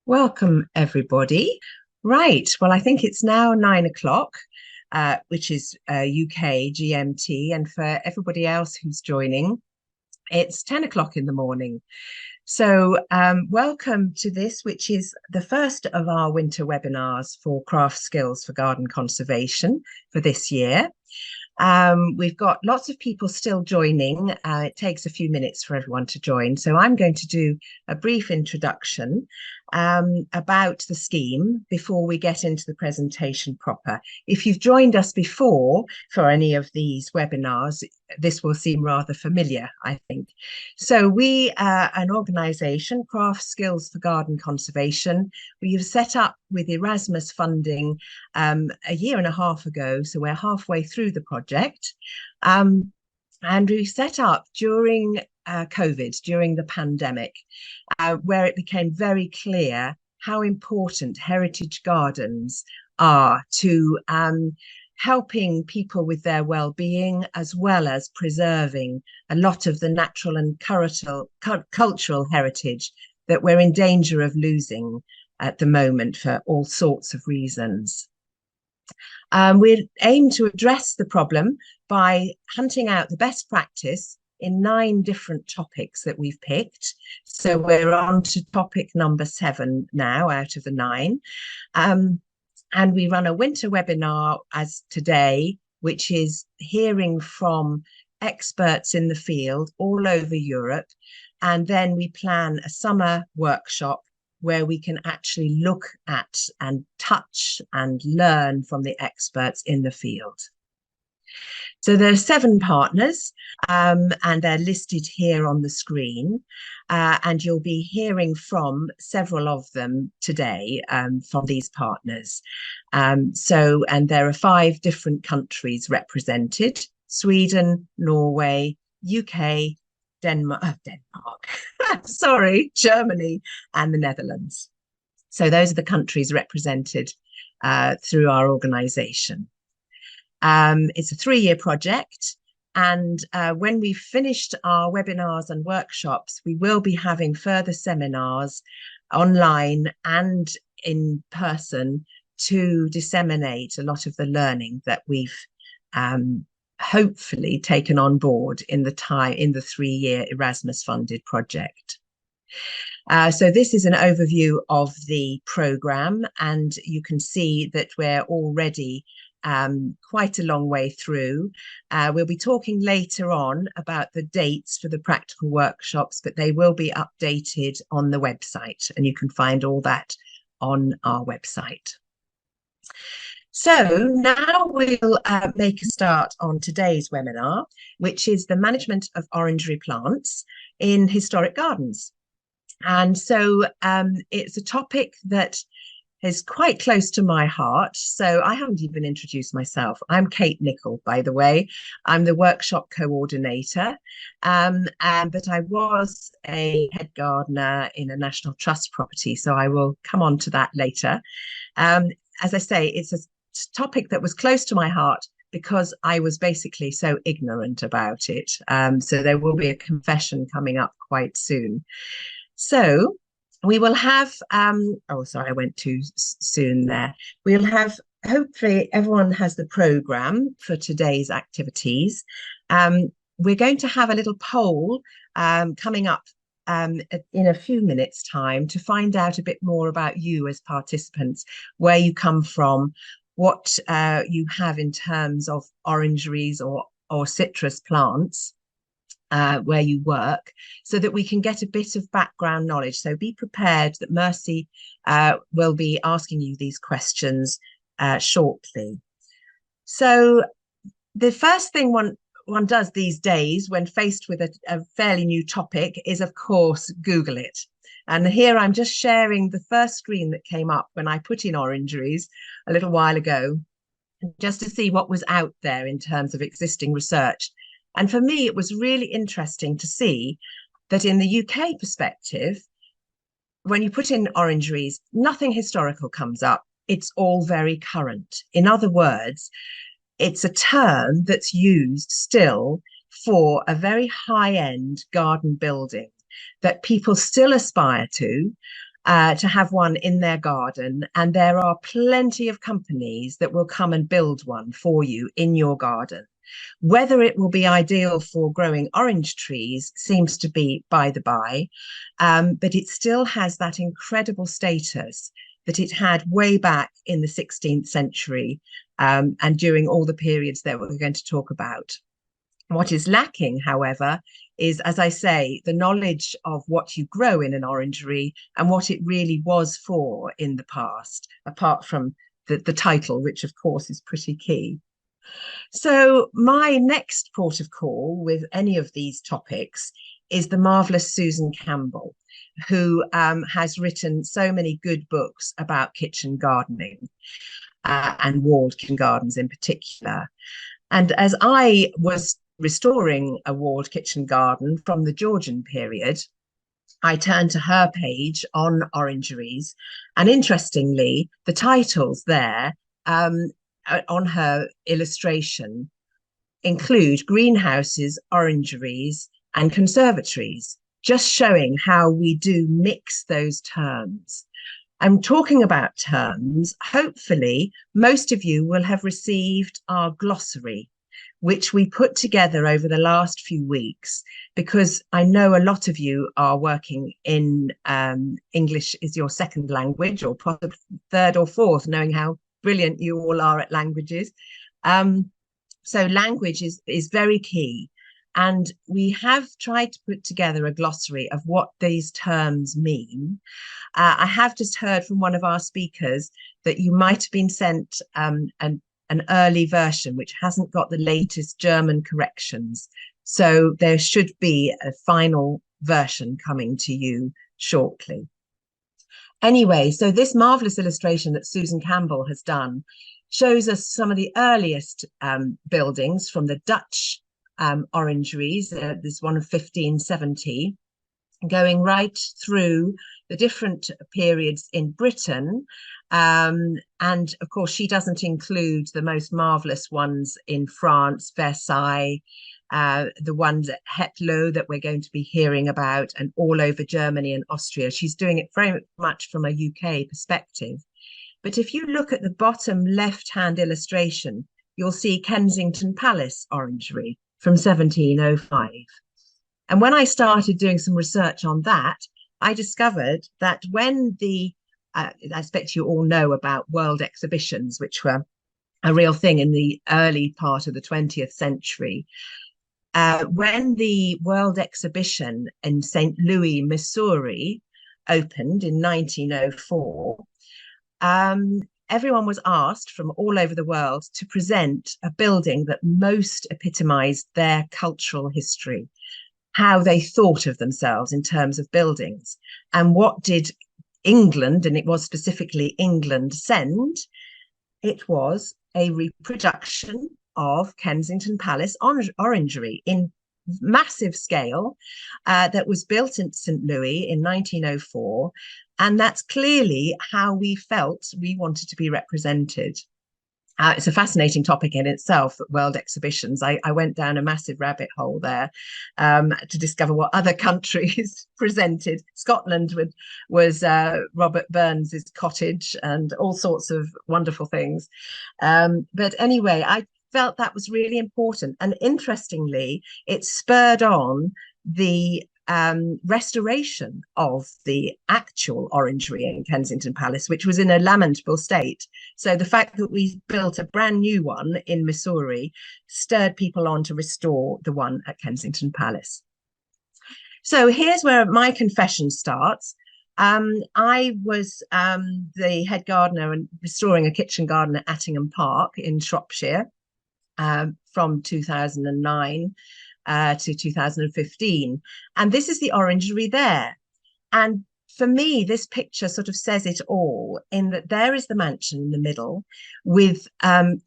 Welcome, everybody. Right, well, I think it's now 9 o'clock, which is UK GMT, and for everybody else who's joining, it's 10 o'clock in the morning. So welcome to this, which is the first of our winter webinars for craft skills for garden conservation for this year. We've got lots of people still joining. It takes a few minutes for everyone to join. So I'm going to do a brief introduction about the scheme before we get into the presentation proper. If you've joined us before for any of these webinars, this will seem rather familiar, I think. So we are an organisation, Craft Skills for Garden Conservation. We've set up with Erasmus funding a year and a half ago, so we're halfway through the project. And we set up during COVID, during the pandemic, where it became very clear how important heritage gardens are to helping people with their well-being, as well as preserving a lot of the natural and cultural heritage that we're in danger of losing at the moment for all sorts of reasons. We aim to address the problem by hunting out the best practice in 9 different topics that we've picked. So we're on to topic number 7 now out of the 9. And we run a winter webinar as today, which is hearing from experts in the field all over Europe. And then we plan a summer workshop where we can actually look at and touch and learn from the experts in the field. So there are 7 partners, and they're listed here on the screen, and you'll be hearing from several of them today from these partners. And there are 5 different countries represented: Sweden, Norway, UK, Denmark, sorry, Germany, and the Netherlands. So those are the countries represented through our organisation. It's a 3-year project, and when we've finished our webinars and workshops, we will be having further seminars online and in person to disseminate a lot of the learning that we've hopefully taken on board in the 3-year Erasmus funded project. So this is an overview of the programme, and you can see that we're already quite a long way through. We'll be talking later on about the dates for the practical workshops, but they will be updated on the website, and you can find all that on our website. So now we'll make a start on today's webinar, which is the management of orangery plants in historic gardens. And so it's a topic that is quite close to my heart. So I haven't even introduced myself. I'm Kate Nicoll, by the way. I'm the workshop coordinator, but I was a head gardener in a National Trust property, so I will come on to that later. As I say, it's a topic that was close to my heart because I was basically so ignorant about it. So there will be a confession coming up quite soon. So we will have, oh, sorry, I went too soon there. We'll have, hopefully everyone has the programme for today's activities. We're going to have a little poll coming up in a few minutes' time to find out a bit more about you as participants, where you come from, what you have in terms of orangeries or citrus plants, where you work, so that we can get a bit of background knowledge. So be prepared that Mercy will be asking you these questions shortly. So the first thing one does these days when faced with a fairly new topic is, of course, Google it. And here I'm just sharing the first screen that came up when I put in orangeries a little while ago, just to see what was out there in terms of existing research. And for me, it was really interesting to see that in the UK perspective, when you put in orangeries, nothing historical comes up. It's all very current. In other words, it's a term that's used still for a very high-end garden building that people still aspire to. to have one in their garden. And there are plenty of companies that will come and build one for you in your garden. Whether it will be ideal for growing orange trees seems to be by the by, but it still has that incredible status that it had way back in the 16th century, and during all the periods that we're going to talk about. What is lacking, however, is, as I say, the knowledge of what you grow in an orangery and what it really was for in the past, apart from the title, which of course is pretty key. So my next port of call with any of these topics is the marvelous Susan Campbell, who has written so many good books about kitchen gardening, and walled kitchen gardens in particular. And as I was restoring a walled kitchen garden from the Georgian period, I turned to her page on orangeries, and interestingly, the titles there on her illustration include greenhouses, orangeries, and conservatories, just showing how we do mix those terms. I'm talking about terms. Hopefully, most of you will have received our glossary, which we put together over the last few weeks, because I know a lot of you are working in English is your second language, or possibly third or fourth, knowing how brilliant you all are at languages. So language is very key. And we have tried to put together a glossary of what these terms mean. I have just heard from one of our speakers that you might have been sent an early version which hasn't got the latest German corrections. So there should be a final version coming to you shortly. Anyway, so this marvelous illustration that Susan Campbell has done shows us some of the earliest buildings from the Dutch orangeries. There's one of 1570, going right through the different periods in Britain. And of course, she doesn't include the most marvelous ones in France, Versailles, the ones at Hetlo that we're going to be hearing about, and all over Germany and Austria. She's doing it very much from a UK perspective. But if you look at the bottom left-hand illustration, you'll see Kensington Palace Orangery from 1705. And when I started doing some research on that, I discovered that when I expect you all know about world exhibitions, which were a real thing in the early part of the 20th century. When the World Exhibition in St. Louis, Missouri, opened in 1904, everyone was asked from all over the world to present a building that most epitomized their cultural history, how they thought of themselves in terms of buildings. And what did England, and it was specifically England, send? It was a reproduction of Kensington Palace Orangery in massive scale, that was built in St. Louis in 1904. And that's clearly how we felt we wanted to be represented. It's a fascinating topic in itself, world exhibitions. I went down a massive rabbit hole there to discover what other countries presented. Scotland was Robert Burns's cottage and all sorts of wonderful things. But anyway, I felt that was really important. And interestingly, it spurred on the restoration of the actual orangery in Kensington Palace, which was in a lamentable state. So the fact that we built a brand new one in Missouri stirred people on to restore the one at Kensington Palace. So here's where my confession starts. I was the head gardener and restoring a kitchen garden at Attingham Park in Shropshire from 2009 to 2015. And this is the orangery there. And for me, this picture sort of says it all, in that there is the mansion in the middle with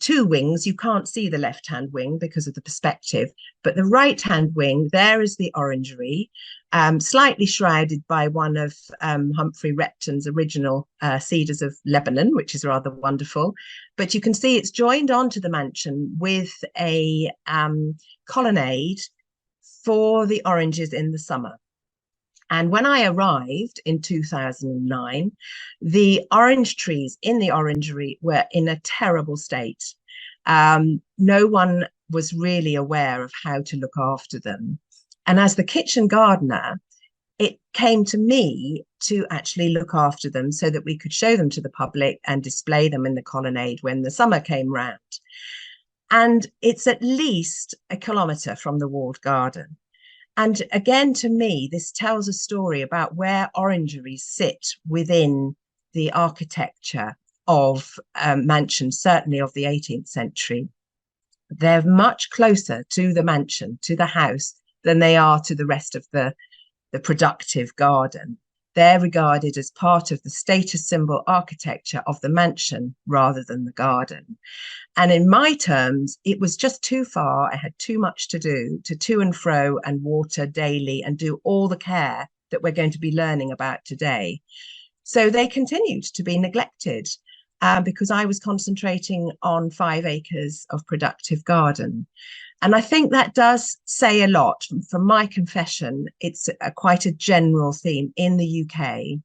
two wings. You can't see the left-hand wing because of the perspective, but the right-hand wing, there is the orangery, slightly shrouded by one of Humphrey Repton's original cedars of Lebanon, which is rather wonderful. But you can see it's joined onto the mansion with a colonnade for the oranges in the summer. And when I arrived in 2009, the orange trees in the orangery were in a terrible state. No one was really aware of how to look after them. And as the kitchen gardener, it came to me to actually look after them so that we could show them to the public and display them in the colonnade when the summer came round. And it's at least a kilometre from the walled garden. And again, to me, this tells a story about where orangeries sit within the architecture of mansions, certainly of the 18th century. They're much closer to the mansion, to the house, than they are to the rest of the productive garden. They're regarded as part of the status symbol architecture of the mansion rather than the garden. And in my terms, it was just too far. I had too much to do to and fro and water daily and do all the care that we're going to be learning about today. So they continued to be neglected because I was concentrating on 5 acres of productive garden. And I think that does say a lot. From my confession, it's quite a general theme in the UK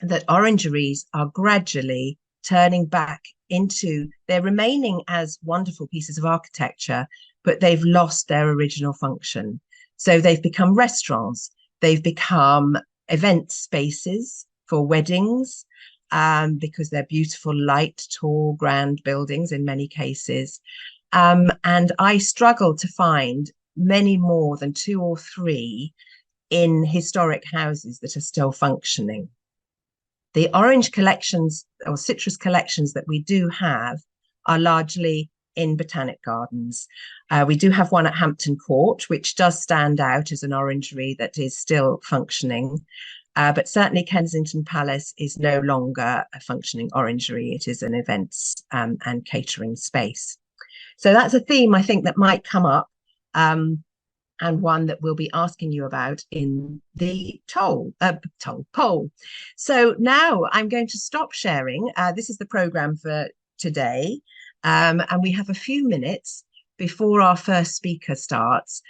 that orangeries are gradually turning back into, they're remaining as wonderful pieces of architecture, but they've lost their original function. So they've become restaurants, they've become event spaces for weddings, because they're beautiful, light, tall, grand buildings in many cases. And I struggle to find many more than 2 or 3 in historic houses that are still functioning. The orange collections or citrus collections that we do have are largely in botanic gardens. We do have one at Hampton Court, which does stand out as an orangery that is still functioning. But certainly Kensington Palace is no longer a functioning orangery. It is an events and catering space. So that's a theme I think that might come up, and one that we'll be asking you about in the poll. So now I'm going to stop sharing. This is the programme for today, and we have a few minutes before our first speaker starts.